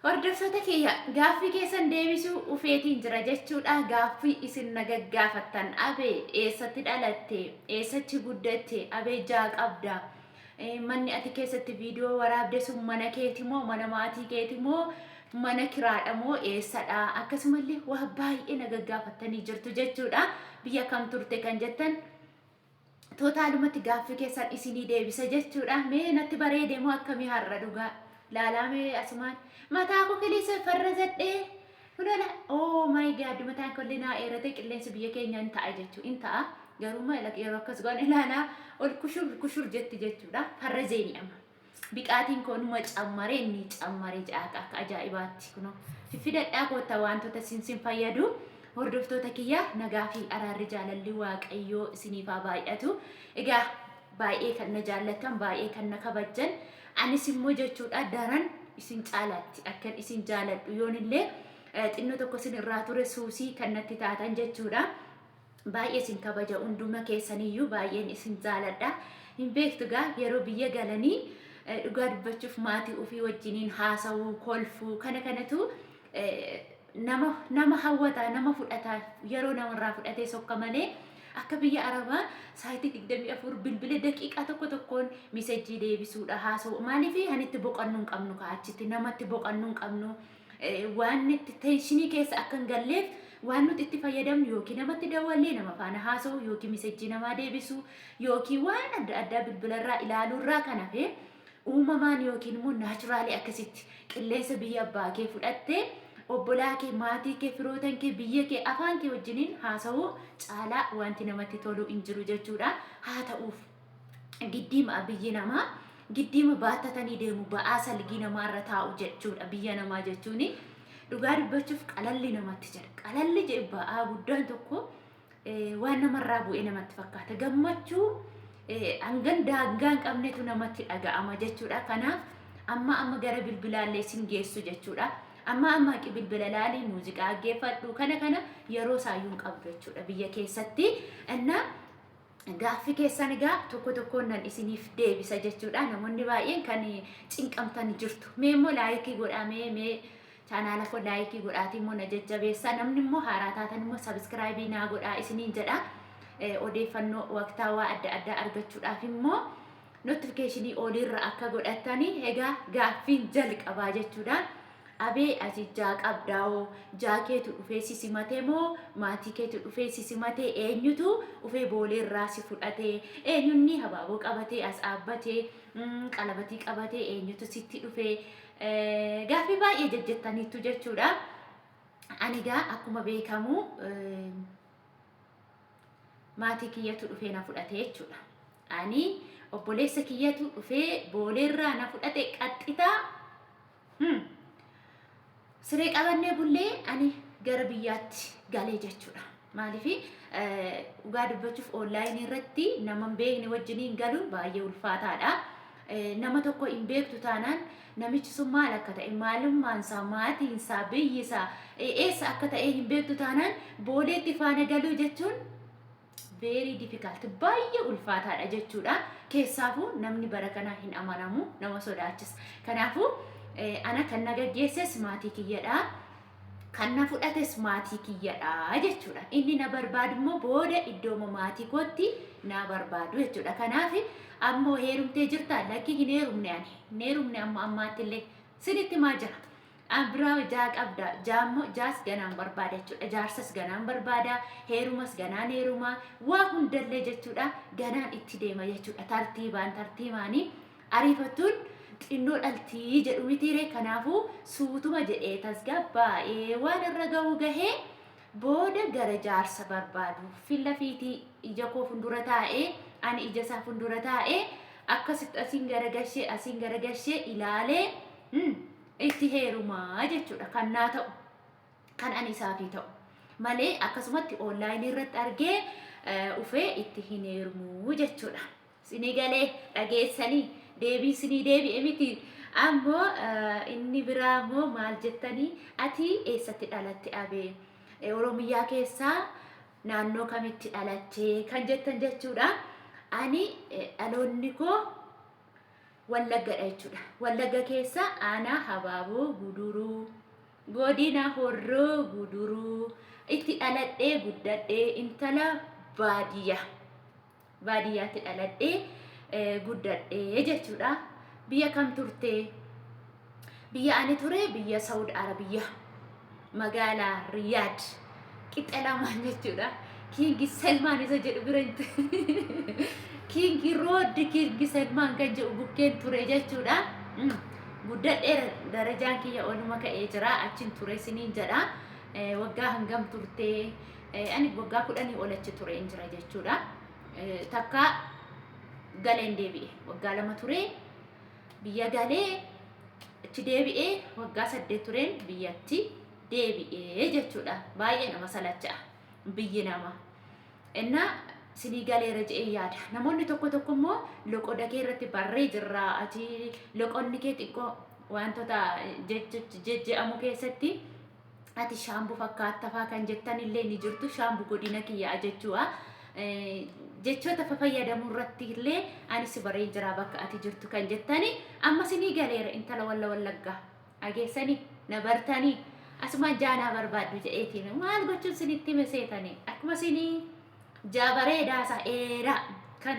Hordoftoota kiyya gaaffii keessan deebisuu ufeetiin jira jechuudha. Gaaffii isin nagaggaafatan abee eessatti dhalatte eessatti guddatte abee jaa qabda manni ati keessatti viidiyoo waraabde sun mana keeti moo mana maatii keeti moo mana kiraadha moo eessadha akkasumallee waa baay'ee nagaggaafatanii jirtu jechuudha. Biyya kam turte kan jettan tootaalumatti gaaffii keessan isinii deebisa jechuudha. Mee natti bareede moo akkamii har'a dhugaa laalamee asumaan mataa koo kelisa farrazadhee lola oh my god mataan kolli naa eerate qilleensi biyya keenyaan ta'a jechuu in ta'a garuma yeroo akkas goon ilaala ol kushur jetti jechuudha. Farrazeeni amma biqaatiin koonuma cammaree inni cammaree jaaka akka ajaa'ibaatti kuno fifidadhaa koota wantoota sinsin fayyadu. Hordoftoota kiyya nagaa fi araarri jaalalli waaqayyoo isiniif haa baay'atu. Egaa baay'ee kan na jaallattan baay'ee kan na kabajjan anis immoo jechuudha daran isin caalatti akkan isin jaaladhu yoonillee xinnoo tokko isin irraa ture suusii kan natti taatan jechuudha. Baay'ee isin kabaja hunduma keessaniyyuu baay'een isin jaaladha. Hin beektu gaa yeroo biyya galanii dhugaa dubbachuuf maatii ofii wajjiniin haasawuu kolfuu kana kanatu nama hawwata nama fudhata yeroo namarraa fudhatee sokka malee akka biyya arabaa saayitii 24 bilbila daqiiqaa tokko tokkoon misejjii deebisuudha haasa'u maaliif hanitti boqannuu hin qabnu kaachitti namatti boqannuu hin qabnu waan itti teenshinii keessa akka hin galleef waan nuti itti fayyadamnu yookiin namatti dawwallee nama faana haasa'u yookiin misejjii namaa deebisu yookiin waan adda addaa bilbilarraa ilaaluurraa kan hafe uumamaan yookiin immoo naachuraalii akkasitti qilleensa biyya abbaa kee fudhattee obbolaa kee maatii kee firootan kee biyya kee afaan kee wajjiniin haasa'uu caalaa wanti namatti tolu hin jiru jechuudha. Haa ta'uuf giddiima biyyi namaa giddiima baattatanii deemu ba'aa salgii namaarra taa'u jechuudha. Biyya namaa jechuun dhugaa dubbachuuf qalalli namatti jira. Qalalli jedhu ba'aa guddaan tokko waan namarraa bu'ee namatti fakkaata. Gammachuu hangan daangaa hin qabnetu namatti dhaga'ama jechuudha. Kanaaf amma gara bilbilaallee sin geessu jechuudha. Amma bilbila laalii muuziqaa dhaggeeffadhu kana yeroo saayyuun qabdu jechuudha biyya keessatti. Inna gaaffii keessan egaa tokkoon nan isiniif deebisa jechuudha. Namoonni baay'een kan cinqamtan jirtu. Mee immoo laayikii godhaa mee chaanaala koo laayikii godhaati immoo na jajjabeessa. Namni immoo haaraa taatan immoo sabiskiraayibii naa godhaa isiniin jedha. Odeeffannoo waqtaawaa adda addaa argachuudhaaf immoo notifikeeshinii oliirra akka godhatanii egaa gaaffiin jalqabaa jechuudha. Abee ati jaa qabdaa'oo jaa keetu dhufee si simatee moo maatii keetu dhufee si simatee eenyutu dhufee booleerraa si fudhatee eenyunni habaaboo qabatee as dhaabbatee qalabatii qabatee eenyutu sitti dhufee gaaffii baay'ee jajjattaniitu jechuudha. Ani gaa akkuma beekamu maatii kiyyatu dhufee na fudhate jechuudha. Ani obboleessa kiyyatu dhufee booleerraa na fudhate qaxxitaa siree qabannee bullee ani gara biyyaatti galee jechuudha. Maaliif dhugaa dubbachuuf onlaayinii irratti nama hin beekne wajjiniin galuun baay'ee ulfaataadha. Nama tokko hin beektu taanaan namichi sun maal akka ta'e maalummaansaa maatiinsaa biyyisaa eessa akka ta'e hin beektu taanaan booleetti faana galuu jechuun very difficult baay'ee ulfaataadha jechuudha. Keessaafuu namni bara kana hin amanamu nama sodaachisa. Kanaafuu ana kan na gaggeesses maatii kiyyadha. Kan na fudhates maatii kiyyadha jechuudha. Inni na barbaadu immoo booda iddoo maatii kootti na barbaadu jechuudha. Kanaaf ammoo heerumtee jirta lakki hin heerumne ani. Hin heerumne ammaatti illee sinitti maa jira. Biraa jaa qabda jaammoo jaas ganaan barbaada jechuudha. Jaarsas ganaan barbaada heerumas ganaan heeruma waa hundallee jechuudha. Ganaan itti deema jechuudha. Tartiibaanii ariifatuun xinnoo dhaltii jedhu mitiiree kanaafuu suutuma jedhee tasgabbaa'ee waan irra ga'u gahee booda gara jaarsa barbaadu filla fiitii ija koo fuuldura taa'ee ani ija isaa fuuldura taa'ee akkasitti asiin garagashee ilaalee itti heerumaa jechuudha. Kan naa ta'u kan ani isaafii ta'u malee akkasumatti onlaayinii irratti argee ufee itti hin heerumuu jechuudha. Sinii galee dhageessanii deebisanii deebi'e miti. Ammoo inni biraa immoo maal jettanii ati eessatti dhalatte abee Oromiyaa keessaa naannoo kamitti dhalatte kan jettan jechuudha. Ani dhaloonni koo Wallaggadha jechuudha. Wallagga keessa aanaa Habaaboo Guduruu, godina Horroo Guduruu itti dhaladhee guddadhee intala baadiyyaatti dhaladhee guddadhee jechuudha. Biyya kam turte? Biyya ani ture biyya Saudi Arabiyaa magaalaa Riyaad qixa lamaan jechuudha. Kiingi Salmaan isa jedhu bira Kiingi Rood Kiingi Salmaan kan jedhu bukkeen ture jechuudha. Guddadhee darajaan kiyya oluma ka'ee jira. Achin ture siniin jedha. Waggaa hangam turte? Ani waggaa 10 ol achi ture hin jira jechuudha. Takka galeen deebi'e. Waggaa 2 ture biyya galee achi deebi'ee waggaa 8 tureen biyyatti deebi'ee jechuudha. Baay'ee nama salacha'a biyyi nama. Innaa sinii galeera je'ee yaada. Namoonni tokko immoo loqoda kee irratti barree jirra. Ati loqonni kee xiqqoo wantoota jejje'amu keessatti ati shaambuu fakkaattafaa kan jettan illee ni jirtu. Shaambuu godina kiyyaa jechuudha. Jechoota fayyadamuu irratti illee anis baree jira bakka ati jirtu kan jettani. Amma sinii galeera intala Wallaggaa. Ageessanii na bartanii asumaan jaanaa barbaaddu je'eetiin maal gochuun sinitti meseetanii akkuma sinii jabareedaasaa eeraa kan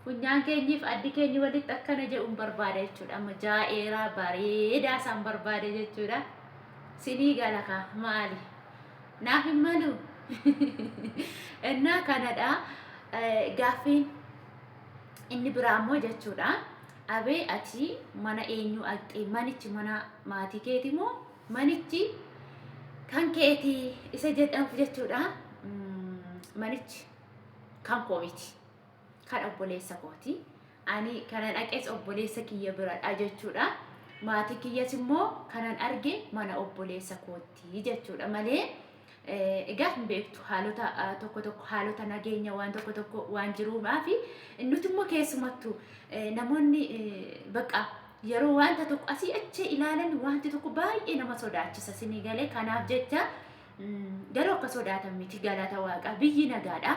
funyaan keenyiif addi keenyi walitti akkana jedhuun barbaada jechuudha. Amma jaa'eeraa bareedaasaan barbaada jechuudha. Sinii galaka maali naaf hin malu innaa kanadha. Gaaffiin inni biraammoo jechuudha. Abee ati mana eenyu aqxee? Manichi mana maatii keeti moo manichi kan keeti isa jedhamu jechuudha. Manichi kan koo miti, kan obboleessa kooti. Ani kanan dhaqees obboleessa kiyya biradha jechuudha. Maatii kiyyas immoo kanan arge mana obboleessa kooti jechuudha malee egaa hin beektu haalota tokko haalota nageenya waan tokko waan jiruudhaafi nuti immoo keessumattu namoonni bakka yeroo wanta tokko asii achi ilaalan wanti tokko baay'ee nama sodaachisa sinii galee. Kanaaf jecha garuu akka sodaatan miti galata waaqa biyyi nagaadha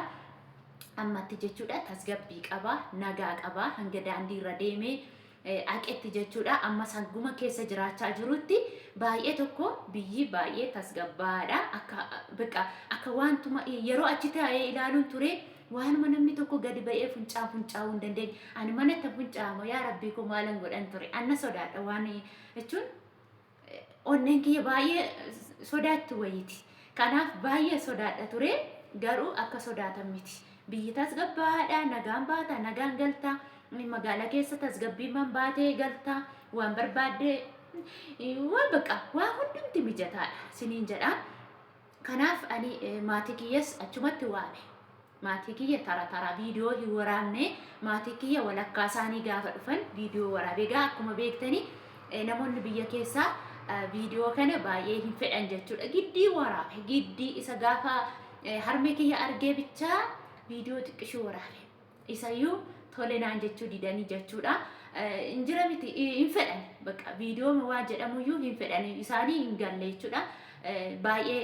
ammatti jechuudha. Tasgabbii qaba, nagaa qaba, hanga daandii irra deemee aqetti jechuudha. Amma sanguma keessa jiraachaa jirutti baay'ee tokko biyyi baay'ee tasgabbaadha. Akka wantuma yeroo achi taa'ee ilaaluun ture waanuma namni tokko gadi ba'ee funcaa'uu hin dandeenye. Ani manatti funcaa'ama yaa rabbii koo maalan godhan ture. Anna sodaadha waan jechuun onneen kiyya baay'ee sodaattu wayiiti. Kanaaf baay'ee sodaadha ture garuu akka sodaatan miti. Biyyi tasgabbaadha, nagaan baata, nagaan galta. Magaalaa keessa tasgabbii man baatee galta. Waan barbaadde waan waan hundumti mijataadha siniin jedha. Kanaaf ani maatii kiyyas achumatti waame. Maatii kiyya tara viidiyoo hin waraabne. Maatii kiyya walakkaa isaanii gaafa dhufan viidiyoo waraabe. Egaa akkuma beektani namoonni biyya keessaa viidiyoo kana baay'ee hin fedhan jechuudha. Giddii waraabe. Giddii isa gaafa harmee kiyya argee bichaa viidiyoo xiqqishuu waraabe. Isayyuu tole naan jechuu didanii jechuudha. Injira miti hin fedhan bakka viidiyoo waan jedhamuyyuu hin fedhan isaanii hin galle jechuudha. Baay'ee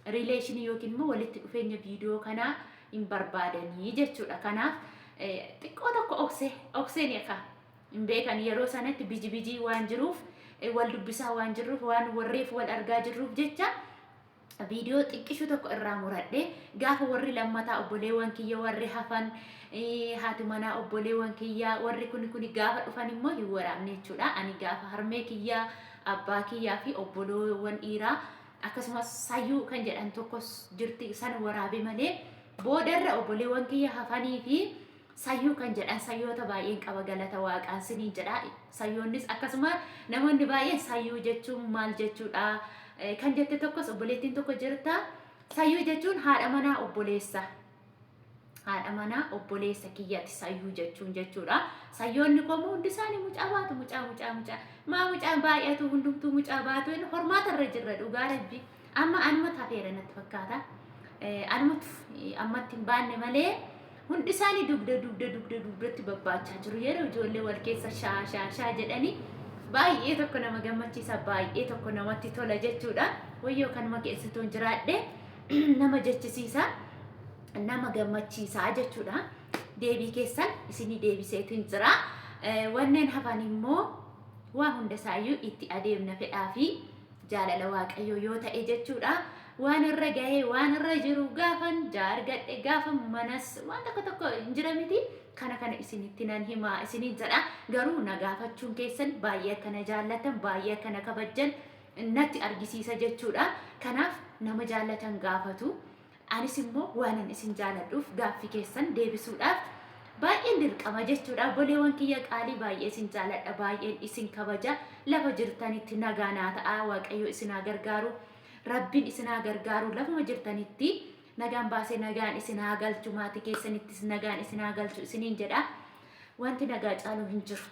rileeshinii yookiin immoo walitti dhufeenya viidiyoo kanaa hin barbaadanii jechuudha. Kanaaf xiqqoo tokko okseen akka hin beekan yeroo sanatti biji waan jiruuf wal dubbisaa waan jiruuf waan warreef wal argaa jirruuf jecha viidiyoo xiqqishuu tokko irraa muradhe. Gaafa warri lammataa obboleewwan kiyya warri hafan haati manaa obboleewwan kiyya warri kun gaafa dhufan immoo hin waraabne jechuudha. Ani gaafa harmee kiyya abbaa kiyyaa fi obboleewwan dhiiraa akkasumas sayyuu kan jedhan tokkos jirti sana waraabe malee boodarra obboleewwan kiyya hafanii fi sayyuu kan jedhan sayyoota baay'een qaba galata waaqaan siniin jedha. Sayyoonnis akkasuma namoonni baay'een sayyuu jechuun maal jechuudha kan jette tokkos obboleettiin tokko jirta. Sayyuu jechuun haadha manaa obboleessa kiyyaatti sayyuu jechuun jechuudha. Sayyoonni koomuu hundi isaanii mucaa baatu mucaan baay'atu hundumtuu mucaa baatu hormaata irra jirra dhugaa rabbi. Amma anuma tafeera natti fakkaata. Ammatti hin baanne malee hundi isaanii dugdatti babbaachaa jiru. Yeroo ijoollee wal keessa shaa jedhanii baay'ee tokko nama gammachiisa, baay'ee tokko namatti tola jechuudha. Wayyoo kanuma keessattuu jiraadhe nama jechisiisa, nama gammachiisa jechuudha. Deebii keessan isinii deebiseetiin jira. wanneen hafan immoo waa hunda isaayyuu itti adeemna fedhaa fi jaalala waaqayyoo yoo ta'e jechuudha. Waan irra gahee waan irra jiru gaafan jaargadhe gaafan manas waan tokko hin jira miti. Kana isinitti nan himaa isiniin jedha. Garuu na gaafachuun keessan baay'ee kana jaallatan baay'ee kana kabajjan natti argisiisa jechuudha. Kanaaf nama jaallatan gaafatu. Anis immoo waanan isin jaalladhuuf gaaffii keessan deebisuudhaaf baay'een dirqama jechuudha. Obboleewwan kiyya qaalii baay'ee isin jaalladha baay'een isin kabaja. Lafa jirtanitti nagaa naa ta'a waaqayyo isin haa gargaaru. Rabbiin isin haa gargaaru lafuma jirtanitti nagaan baasee nagaan isin haa galchu maatii keessanittis nagaan isin haa galchu isiniin jedha. Wanti nagaa caalu hin jiru.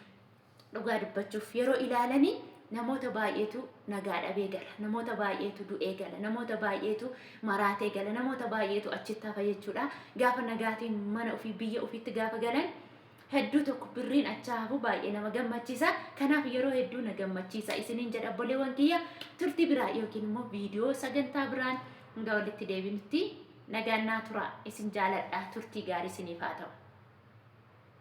Dhugaa dubbachuuf yeroo ilaalanii namoota baay'eetu nagaa dhabee gala, namoota baay'eetu du'ee gala, namoota baay'eetu maraatee gala, namoota baay'eetu achitti hafa jechuudha. Gaafa nagaatiin mana ofii biyya ofiitti gaafa galan hedduu tokko birriin achaa hafu baay'ee nama gammachiisa. Kanaaf yeroo hedduu na gammachiisa isiniin jedha obboleewwan kiyya. Turtii biraa yookiin immoo viidiyoo sagantaa biraan hanga walitti deebinutti nagaan naa tura isin jaaladha. Turtii gaarii isiniif haa ta'u.